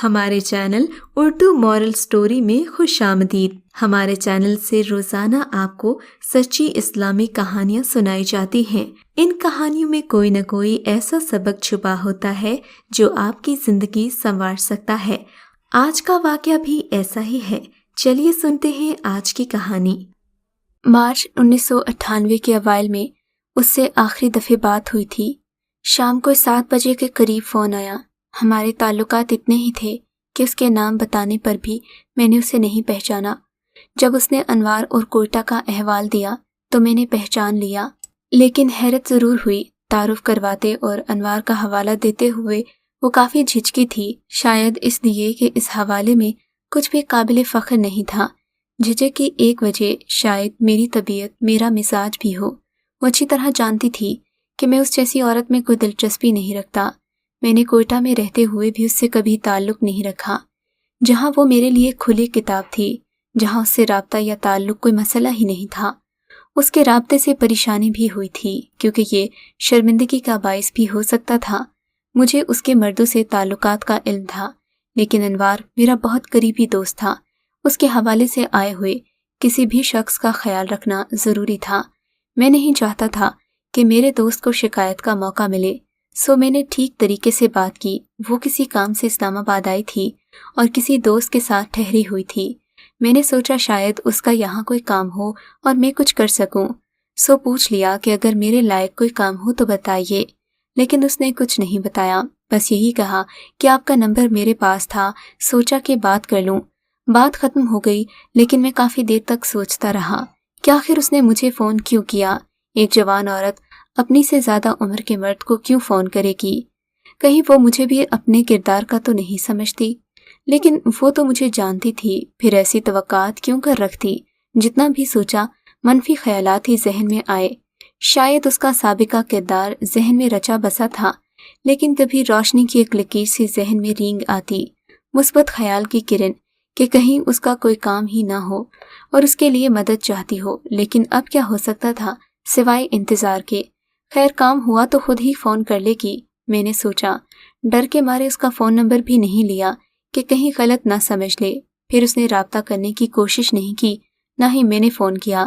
ہمارے channel Urdu moral story میں خوش آمدید۔ ہمارے چینل سے روزانہ آپ کو سچی اسلامی کہانیاں سنائی جاتی ہیں۔ ان کہانیوں میں کوئی نہ کوئی ایسا سبق چھپا ہوتا ہے جو آپ کی زندگی سنوار سکتا ہے۔ آج کا واقعہ بھی ایسا ہی ہے۔ چلیے سنتے ہیں آج کی کہانی۔ مارچ 1998 کے اوائل میں اس سے آخری دفعہ بات ہوئی تھی۔ شام کو 7 بجے کے قریب فون آیا۔ ہمارے تعلقات اتنے ہی تھے کہ اس کے نام بتانے پر بھی میں نے اسے نہیں پہچانا۔ جب اس نے انوار اور کوئٹہ کا احوال دیا تو میں نے پہچان لیا، لیکن حیرت ضرور ہوئی۔ تعارف کرواتے اور انوار کا حوالہ دیتے ہوئے وہ کافی جھجکی تھی، شاید اس لیے کہ اس حوالے میں کچھ بھی قابل فخر نہیں تھا۔ جھجک کی ایک وجہ شاید میری طبیعت، میرا مزاج بھی ہو۔ وہ اچھی طرح جانتی تھی کہ میں اس جیسی عورت میں کوئی دلچسپی نہیں رکھتا۔ میں نے کوئٹہ میں رہتے ہوئے بھی اس سے کبھی تعلق نہیں رکھا، جہاں وہ میرے لیے کھلی کتاب تھی، جہاں اس سے رابطہ یا تعلق کوئی مسئلہ ہی نہیں تھا۔ اس کے رابطے سے پریشانی بھی ہوئی تھی، کیونکہ یہ شرمندگی کا باعث بھی ہو سکتا تھا۔ مجھے اس کے مردوں سے تعلقات کا علم تھا، لیکن انوار میرا بہت قریبی دوست تھا۔ اس کے حوالے سے آئے ہوئے کسی بھی شخص کا خیال رکھنا ضروری تھا۔ میں نہیں چاہتا تھا کہ میرے دوست کو شکایت کا موقع ملے، سو میں نے ٹھیک طریقے سے بات کی۔ وہ کسی کام سے اسلام آباد آئی تھی اور کسی دوست کے ساتھ ٹھہری ہوئی تھی۔ میں نے سوچا شاید اس کا یہاں کوئی کام ہو اور میں کچھ کر سکوں، سو پوچھ لیا کہ اگر میرے لائق کوئی کام ہو تو بتائیے، لیکن اس نے کچھ نہیں بتایا، بس یہی کہا کہ آپ کا نمبر میرے پاس تھا، سوچا کہ بات کر لوں۔ بات ختم ہو گئی، لیکن میں کافی دیر تک سوچتا رہا کہ آخر اس نے مجھے فون کیوں کیا۔ ایک جوان عورت اپنی سے زیادہ عمر کے مرد کو کیوں فون کرے گی؟ کہیں وہ مجھے بھی اپنے کردار کا تو نہیں سمجھتی؟ لیکن وہ تو مجھے جانتی تھی، پھر ایسی توقعات کیوں کر رکھتی؟ جتنا بھی سوچا منفی خیالات ہی ذہن میں آئے۔ شاید اس کا سابقہ کردار ذہن میں رچا بسا تھا، لیکن کبھی روشنی کی ایک لکیر سی ذہن میں رینگ آتی، مثبت خیال کی کرن، کہ کہیں اس کا کوئی کام ہی نہ ہو اور اس کے لیے مدد چاہتی ہو۔ لیکن اب کیا ہو سکتا تھا سوائے انتظار کے؟ خیر کام ہوا تو خود ہی فون کر لے گی، میں نے سوچا۔ ڈر کے مارے اس کا فون نمبر بھی نہیں لیا کہ کہیں غلط نہ سمجھ لے۔ پھر اس نے رابطہ کرنے کی کوشش نہیں کی، نہ ہی میں نے فون کیا۔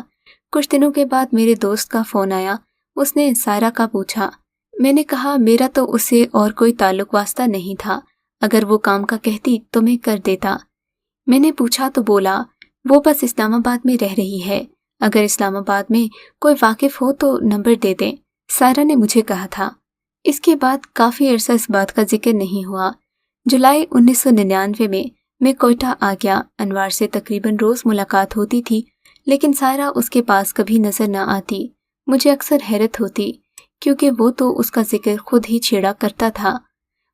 کچھ دنوں کے بعد میرے دوست کا فون آیا۔ اس نے سائرہ کا پوچھا۔ میں نے کہا میرا تو اس سے اور کوئی تعلق واسطہ نہیں تھا، اگر وہ کام کا کہتی تو میں کر دیتا۔ میں نے پوچھا تو بولا وہ بس اسلام آباد میں رہ رہی ہے، اگر اسلام آباد میں کوئی واقف ہو تو نمبر دے دیں، سائرہ نے مجھے کہا تھا۔ اس کے بعد کافی عرصہ اس بات کا ذکر نہیں ہوا۔ جولائی 1999 میں کوئٹہ آ گیا۔ انوار سے تقریباً روز ملاقات ہوتی تھی، لیکن سائرہ اس کے پاس کبھی نظر نہ آتی۔ مجھے اکثر حیرت ہوتی، کیونکہ وہ تو اس کا ذکر خود ہی چھیڑا کرتا تھا۔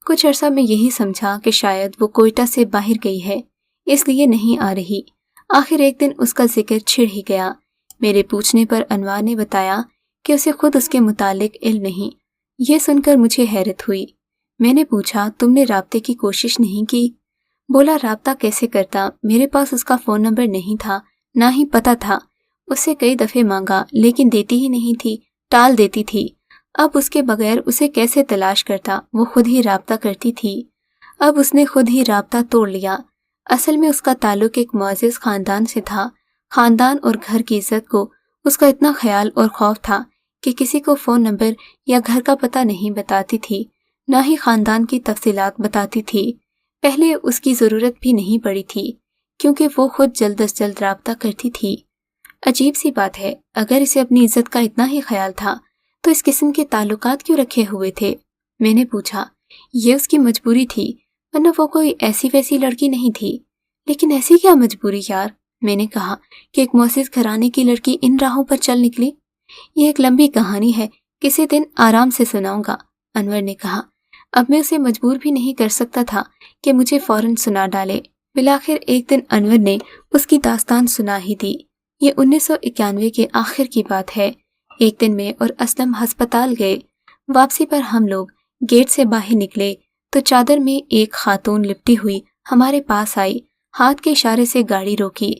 کچھ عرصہ میں یہی سمجھا کہ شاید وہ کوئٹہ سے باہر گئی ہے، اس لیے نہیں آ رہی۔ آخر ایک دن اس کا ذکر چھڑ ہی گیا۔ میرے پوچھنے پر انوار نے بتایا کہ اسے خود اس کے متعلق علم نہیں۔ یہ سن کر مجھے حیرت ہوئی۔ میں نے پوچھا تم نے رابطے کی کوشش نہیں کی؟ بولا رابطہ کیسے کرتا، میرے پاس اس کا فون نمبر نہیں تھا، نہ ہی پتہ تھا۔ اس سے کئی دفعے مانگا لیکن دیتی ہی نہیں تھی، ٹال دیتی تھی۔ اب اس کے بغیر اسے کیسے تلاش کرتا، وہ خود ہی رابطہ کرتی تھی۔ اب اس نے خود ہی رابطہ توڑ لیا۔ اصل میں اس کا تعلق ایک معزز خاندان سے تھا۔ خاندان اور گھر کی عزت کو اس کا اتنا خیال اور خوف تھا کہ کسی کو فون نمبر یا گھر کا پتہ نہیں بتاتی تھی، نہ ہی خاندان کی تفصیلات بتاتی تھی۔ پہلے اس کی ضرورت بھی نہیں پڑی تھی، کیونکہ وہ خود جلد از جلد رابطہ کرتی تھی۔ عجیب سی بات ہے، اگر اسے اپنی عزت کا اتنا ہی خیال تھا تو اس قسم کے تعلقات کیوں رکھے ہوئے تھے؟ میں نے پوچھا۔ یہ اس کی مجبوری تھی، ورنہ وہ کوئی ایسی ویسی لڑکی نہیں تھی۔ لیکن ایسی کیا مجبوری یار؟ میں نے کہا کہ ایک معزز گھرانے کی لڑکی ان راہوں پر چل نکلی۔ یہ ایک لمبی کہانی ہے، کسی دن آرام سے سناؤں گا، انور نے کہا۔ اب میں اسے مجبور بھی نہیں کر سکتا تھا کہ مجھے فوراً سنا ڈالے۔ بالآخر ایک دن انور نے اس کی داستان سنا ہی دی۔ یہ 1991 کے آخر کی بات ہے۔ ایک دن میں اور اسلم ہسپتال گئے۔ واپسی پر ہم لوگ گیٹ سے باہر نکلے تو چادر میں ایک خاتون لپٹی ہوئی ہمارے پاس آئی، ہاتھ کے اشارے سے گاڑی روکی۔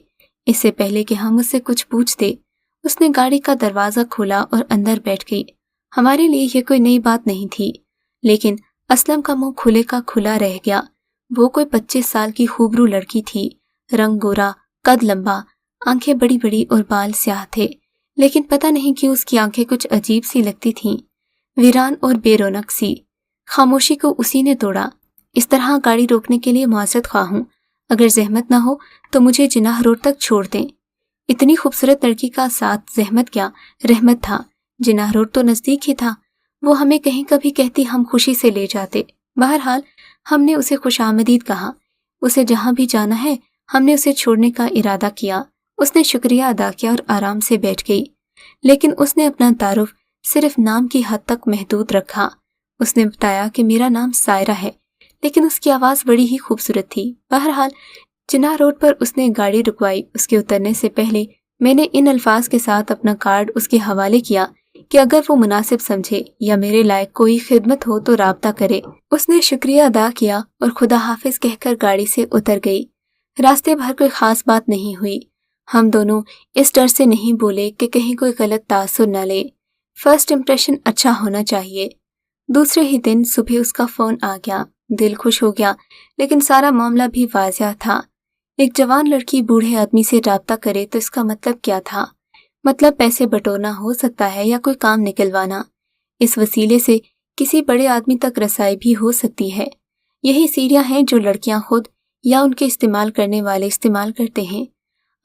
اس سے پہلے کہ ہم اس سے کچھ پوچھتے، اس نے گاڑی کا دروازہ کھولا اور اندر بیٹھ گئی۔ ہمارے لیے یہ کوئی نئی بات نہیں تھی، لیکن اسلم کا منہ کھلے کا کھلا رہ گیا۔ वो कोई 25 साल की खूबरू लड़की थी। रंग गोरा, कद लंबा, आंखें बड़ी बड़ी और बाल स्याह थे, लेकिन पता नहीं क्यों उसकी आंखें कुछ अजीब सी लगती थीं, वीरान और बेरौनक सी। खामोशी को उसी ने तोड़ा। इस तरह गाड़ी रोकने के लिए मुआज़रत ख्वाह हूँ। अगर जहमत ना हो तो मुझे जिनाह रोड तक छोड़ दें। इतनी खूबसूरत लड़की का साथ जहमत क्या, रहमत था। जिनाह रोड तो नज़दीक ही था। वो हमें कहीं कभी कहती, हम खुशी से ले जाते। बहरहाल हमने उसे खुशामदीद कहा। उसे जहाँ भी जाना है हमने उसे छोड़ने का इरादा किया। उसने शुक्रिया अदा किया और आराम से बैठ गई, लेकिन उसने अपना तारुफ सिर्फ नाम की हद तक महदूद रखा। उसने बताया कि मेरा नाम सायरा है, लेकिन उसकी आवाज़ बड़ी ही खूबसूरत थी। बहरहाल जिनाह रोड पर उसने गाड़ी रुकवाई। उसके उतरने से पहले मैंने इन अल्फाज के साथ अपना कार्ड उसके हवाले किया कि अगर वो मुनासिब समझे या मेरे लायक कोई खिदमत हो तो राब्ता करे। उसने शुक्रिया अदा किया और खुदा हाफिज कहकर गाड़ी से उतर गई। रास्ते भर कोई खास बात नहीं हुई। हम दोनों इस डर से नहीं बोले कि कहीं कोई गलत तासुर न ले। फर्स्ट इम्प्रेशन अच्छा होना चाहिए। दूसरे ही दिन सुबह उसका फोन आ गया। दिल खुश हो गया, लेकिन सारा मामला भी वाज़िह था। एक जवान लड़की बूढ़े आदमी से राब्ता करे तो इसका मतलब क्या था? मतलब पैसे बटोरना हो सकता है या कोई काम निकलवाना। इस वसीले से किसी बड़े आदमी तक रसाई भी हो सकती है। यही सीढ़ियां हैं जो लड़कियां खुद या उनके इस्तेमाल करने वाले इस्तेमाल करते हैं।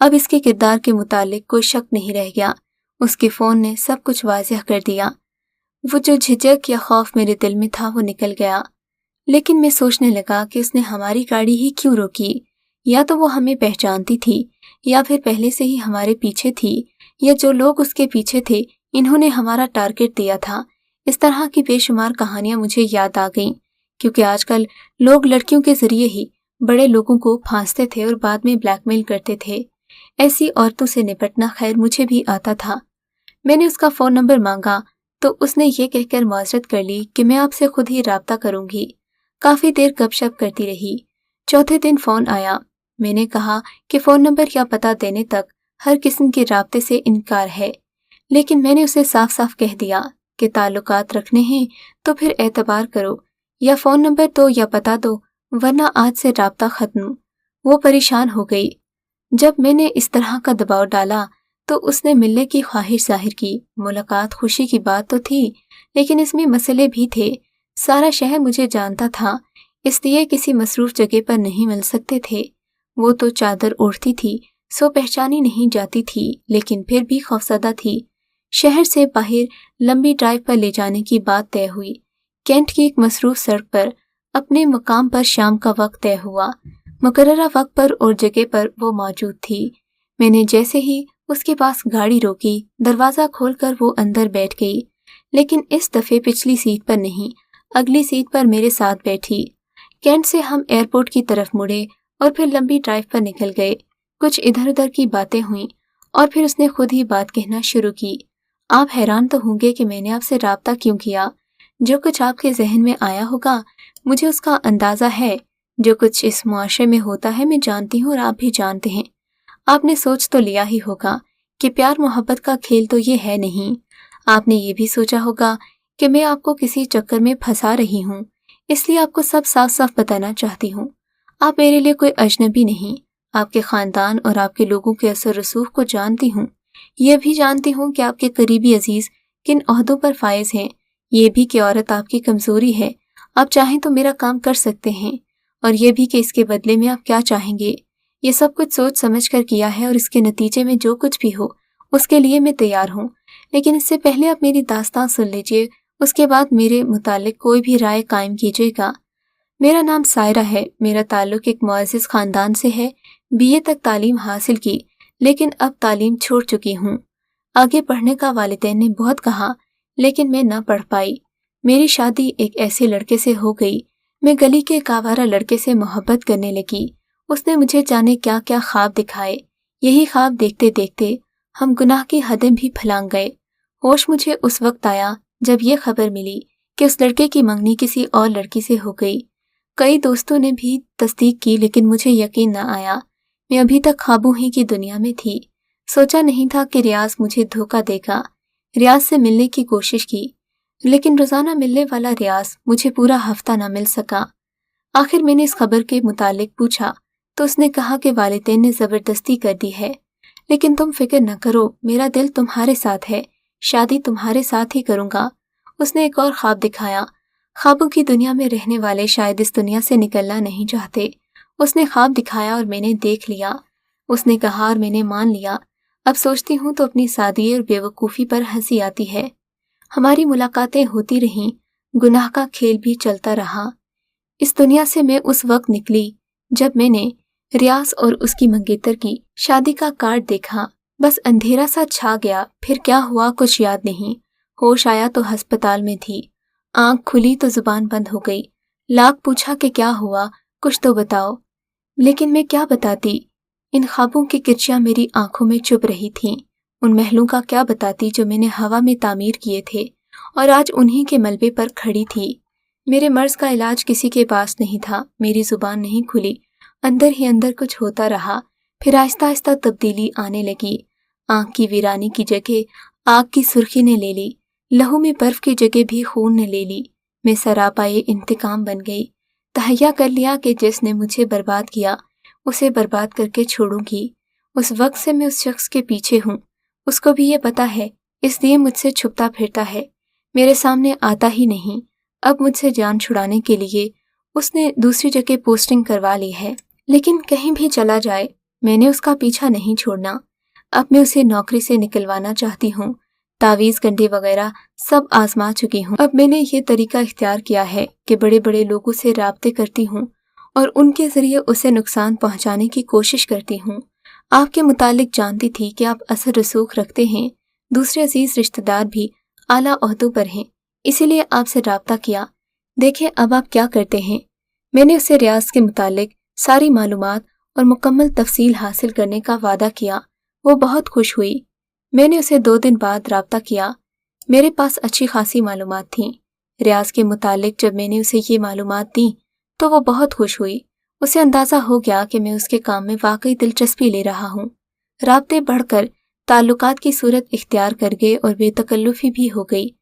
अब इसके किरदार के मुतालिक कोई शक नहीं रह गया। उसके फ़ोन ने सब कुछ वाज़िह कर दिया। वो जो झिझक या खौफ मेरे दिल में था वो निकल गया। लेकिन मैं सोचने लगा कि उसने हमारी गाड़ी ही क्यों रोकी। या तो वो हमें पहचानती थी या फिर पहले से ही हमारे पीछे थी, या जो लोग उसके पीछे थे इन्होंने हमारा टारगेट दिया था। इस तरह की बेशुमार कहानियां मुझे याद आ गईं, क्योंकि आजकल लोग लड़कियों के जरिए ही बड़े लोगों को फांसते थे और बाद में ब्लैकमेल करते थे। ऐसी औरतों से निपटना खैर मुझे भी आता था। मैंने उसका फ़ोन नंबर मांगा तो उसने ये कहकर मुआज़रत कर ली कि मैं आपसे खुद ही राब्ता करूंगी। काफ़ी देर गपशप करती रही। चौथे दिन फ़ोन आया। मैंने कहा कि फ़ोन नंबर या पता देने तक हर किस्म के राब्ते से इनकार है, लेकिन मैंने उसे साफ साफ कह दिया कि ताल्लुकात रखने हैं तो फिर एतबार करो, या फ़ोन नंबर दो या पता दो, वरना आज से राब्ता ख़त्म। वो परेशान हो गई। जब मैंने इस तरह का दबाव डाला तो उसने मिलने की ख्वाहिश जाहिर की। मुलाकात खुशी की बात तो थी, लेकिन इसमें मसले भी थे। सारा शहर मुझे जानता था, इसलिए किसी मसरूफ जगह पर नहीं मिल सकते थे। वो तो चादर ओढ़ती थी, सो पहचानी नहीं जाती थी, लेकिन फिर भी खौफजदा थी। शहर से बाहर लंबी ड्राइव पर ले जाने की बात तय हुई। कैंट की एक मसरूफ सड़क पर अपने मकाम पर शाम का वक्त तय हुआ। मुकर्ररा वक्त पर और जगह पर वो मौजूद थी। मैंने जैसे ही उसके पास गाड़ी रोकी, दरवाज़ा खोलकर वो अंदर बैठ गई, लेकिन इस दफ़े पिछली सीट पर नहीं, अगली सीट पर मेरे साथ बैठी। कैंट से हम एयरपोर्ट की तरफ मुड़े और फिर लंबी ड्राइव पर निकल गए। कुछ इधर उधर की बातें हुईं और फिर उसने खुद ही बात कहना शुरू की। आप हैरान तो होंगे कि मैंने आपसे राब्ता क्यों किया। जो कुछ आपके जहन में आया होगा मुझे उसका अंदाज़ा है। जो कुछ इस मुआशरे में होता है मैं जानती हूँ और आप भी जानते हैं। आपने सोच तो लिया ही होगा कि प्यार मोहब्बत का खेल तो ये है नहीं। आपने ये भी सोचा होगा कि मैं आपको किसी चक्कर में फंसा रही हूँ, इसलिए आपको सब साफ साफ बताना चाहती हूँ। आप मेरे लिए कोई अजनबी नहीं। आपके ख़ानदान और आपके लोगों के असर रसूख को जानती हूँ। यह भी जानती हूँ कि आपके करीबी अजीज़ किन ओहदों पर फायज हैं। ये भी कि औरत आपकी कमज़ोरी है। आप चाहें तो मेरा काम कर सकते हैं, और यह भी कि इसके बदले में आप क्या चाहेंगे। ये सब कुछ सोच समझ कर किया है, और इसके नतीजे में जो कुछ भी हो उसके लिए मैं तैयार हूँ। लेकिन इससे पहले आप मेरी दास्तान सुन लीजिए, उसके बाद मेरे मुतालिक कोई भी राय कायम कीजिएगा। मेरा नाम सायरा है। मेरा ताल्लुक एक मुअज़्ज़िज़ ख़ानदान से है। बीए तक तालीम हासिल की, लेकिन अब तालीम छोड़ चुकी हूँ। आगे पढ़ने का वालिदैन ने बहुत कहा, लेकिन मैं न पढ़ पाई। मेरी शादी एक ऐसे लड़के से हो गई। मैं गली के एक आवारा लड़के से मोहब्बत करने लगी। उसने मुझे जाने क्या क्या ख्वाब दिखाए। यही ख्वाब देखते देखते हम गुनाह की हदें भी फलांग गए। होश मुझे उस वक्त आया जब ये खबर मिली कि उस लड़के की मंगनी किसी और लड़की से हो गई। कई दोस्तों ने भी तस्दीक की, लेकिन मुझे यकीन न आया। मैं अभी तक ख्वाबों ही की दुनिया में थी। सोचा नहीं था कि रियाज मुझे धोखा देगा। रियाज से मिलने की कोशिश की, लेकिन रोज़ाना मिलने वाला रियाज मुझे पूरा हफ्ता न मिल सका। आखिर मैंने इस खबर के मुतालिक पूछा तो उसने कहा कि वालिदैन ने ज़बरदस्ती कर दी है, लेकिन तुम फिक्र न करो, मेरा दिल तुम्हारे साथ है, शादी तुम्हारे साथ ही करूँगा। उसने एक और ख्वाब दिखाया। ख्वाबों की दुनिया में रहने वाले शायद इस दुनिया से निकलना नहीं चाहते। उसने ख्वाब दिखाया और मैंने देख लिया। उसने कहा और मैंने मान लिया। अब सोचती हूँ तो अपनी सादगी और बेवकूफ़ी पर हंसी आती है। हमारी मुलाकातें होती रहीं, गुनाह का खेल भी चलता रहा। इस दुनिया से मैं उस वक्त निकली जब मैंने रियाज और उसकी मंगेतर की शादी का कार्ड देखा। बस अंधेरा सा छा गया, फिर क्या हुआ कुछ याद नहीं। होश आया तो अस्पताल में थी। आंख खुली तो जुबान बंद हो गई। लाख पूछा कि क्या हुआ, कुछ तो बताओ, लेकिन मैं क्या बताती। इन ख्वाबों की किरचियां मेरी आंखों में चुभ रही थीं। उन महलों का क्या बताती जो मैंने हवा में तामीर किए थे और आज उन्हीं के मलबे पर खड़ी थी। मेरे मर्ज का इलाज किसी के पास नहीं था। मेरी जुबान नहीं खुली, अंदर ही अंदर कुछ होता रहा। फिर आहिस्ता आहिस्ता तब्दीली आने लगी। आंख की वीरानी की जगह आग की सुर्खी ने ले ली, लहू में बर्फ की जगह भी खून ने ले ली। मैं सरापाए इंतकाम बन गई। तहैया कर लिया कि जिसने मुझे बर्बाद किया उसे बर्बाद करके छोड़ूंगी। उस वक्त से मैं उस शख्स के पीछे हूँ। उसको भी ये पता है, इसलिए मुझसे छुपता फिरता है, मेरे सामने आता ही नहीं। अब मुझसे जान छुड़ाने के लिए उसने दूसरी जगह पोस्टिंग करवा ली है। लेकिन कहीं भी चला जाए मैंने उसका पीछा नहीं छोड़ना। अब मैं उसे नौकरी से निकलवाना चाहती हूँ। तावीज़ गंडे वगैरह सब आजमा चुकी हूँ। अब मैंने ये तरीका इख्तियार किया है कि बड़े बड़े लोगों से राब्ते करती हूँ और उनके ज़रिए उसे नुकसान पहुँचाने की कोशिश करती हूँ। आपके मुतालिक जानती थी कि आप असर रसूख रखते हैं, दूसरे अजीज़ रिश्तेदार भी आला ओहदों पर हैं, इसीलिए आपसे राब्ता किया। देखें अब आप क्या करते हैं। मैंने उसे रियाज के मुतालिक सारी मालूमात और मुकम्मल तफसील हासिल करने का वादा किया। वो बहुत खुश हुई। मैंने उसे 2 दिन बाद राब्ता किया। मेरे पास अच्छी खासी मालूमात थीं। रियाज के मुतालिक जब मैंने उसे ये मालूमात दी तो वो बहुत खुश हुई। उसे अंदाज़ा हो गया कि मैं उसके काम में वाकई दिलचस्पी ले रहा हूँ। राब्ते बढ़कर ताल्लुकात की सूरत इख्तियार कर गए और बेतकल्लुफ़ी भी हो गई।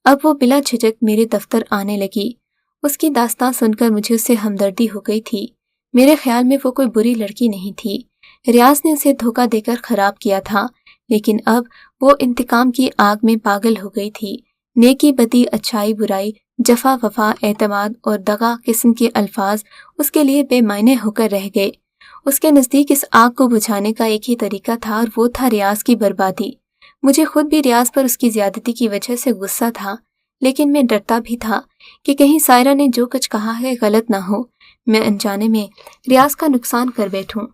अब वो बिला झिझक मेरे दफ्तर आने लगी। उसकी दास्तां सुनकर मुझे उससे हमदर्दी हो गई थी। मेरे ख्याल में वो कोई बुरी लड़की नहीं थी। रियाज ने उसे धोखा देकर खराब किया था, लेकिन अब वो इंतकाम की आग में पागल हो गई थी। नेकी बदी, अच्छाई बुराई, जफा वफा, एतमाद और दगा किस्म के अल्फाज उसके लिए बेमायने होकर रह गए। उसके नज़दीक इस आग को बुझाने का एक ही तरीका था और वो था रियाज की बर्बादी। मुझे खुद भी रियाज पर उसकी ज्यादती की वजह से गुस्सा था, लेकिन मैं डरता भी था कि कहीं सायरा ने जो कुछ कहा है गलत ना हो, मैं अनजाने में रियाज का नुकसान कर बैठूं।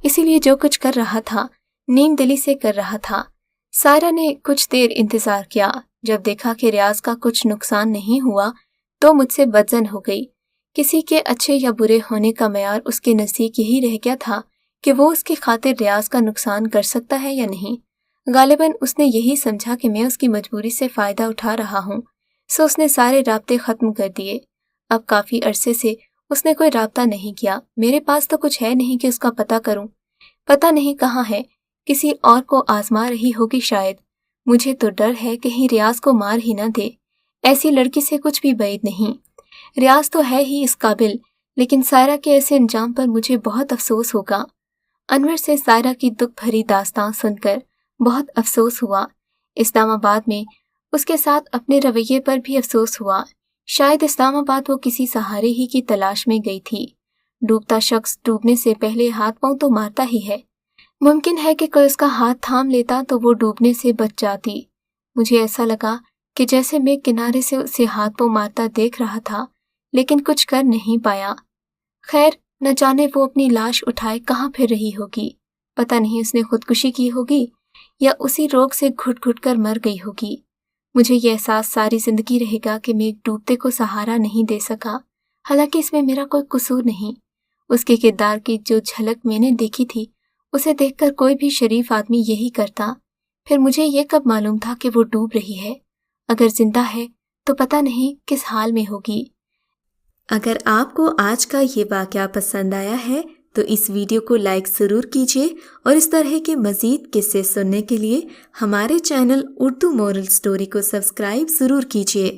इसीलिए जो कुछ कर रहा था नीम दिली से कर रहा था। सायरा ने कुछ देर इंतजार किया। जब देखा कि रियाज का कुछ नुकसान नहीं हुआ तो मुझसे बदजन हो गई। किसी के अच्छे या बुरे होने का मयार उसके नज़दीक यही रह गया था कि वो उसकी खातिर रियाज का नुकसान कर सकता है या नहीं। गालिबन उसने यही समझा कि मैं उसकी मजबूरी से फ़ायदा उठा रहा हूँ, सो उसने सारे राब्ते ख़त्म कर दिए। अब काफ़ी अरसे से उसने कोई राब्ता नहीं किया। मेरे पास तो कुछ है नहीं कि उसका पता करूं। पता नहीं कहाँ है, किसी और को आजमा रही होगी शायद। मुझे तो डर है कहीं रियाज को मार ही ना दे। ऐसी लड़की से कुछ भी बैद नहीं। रियाज तो है ही इस काबिल, लेकिन सायरा के ऐसे अंजाम पर मुझे बहुत अफसोस होगा। अनवर से सायरा की दुख भरी दास्तां सुनकर बहुत अफसोस हुआ। इस्लामाबाद में उसके साथ अपने रवैये पर भी अफसोस हुआ। शायद इस्लामाबाद वो किसी सहारे ही की तलाश में गई थी। डूबता शख्स डूबने से पहले हाथ पांव तो मारता ही है। मुमकिन है कि कोई उसका हाथ थाम लेता तो वो डूबने से बच जाती। मुझे ऐसा लगा कि जैसे मैं किनारे से उसे हाथ पांव मारता देख रहा था, लेकिन कुछ कर नहीं पाया। खैर, न जाने वो अपनी लाश उठाए कहाँ फिर रही होगी। पता नहीं उसने खुदकुशी की होगी या उसी रोग से घुट घुट कर मर गई होगी। मुझे ये एहसास सारी जिंदगी रहेगा कि मैं एक डूबते को सहारा नहीं दे सका। हालांकि इसमें मेरा कोई कसूर नहीं। उसके किरदार की जो झलक मैंने देखी थी, उसे देखकर कोई भी शरीफ आदमी यही करता। फिर मुझे ये कब मालूम था कि वो डूब रही है। अगर जिंदा है तो पता नहीं किस हाल में होगी। अगर आपको आज का ये वाक़या पसंद आया है तो इस वीडियो को लाइक ज़रूर कीजिए और इस तरह के मज़ीद किस्से सुनने के लिए हमारे चैनल उर्दू मोरल स्टोरी को सब्सक्राइब ज़रूर कीजिए।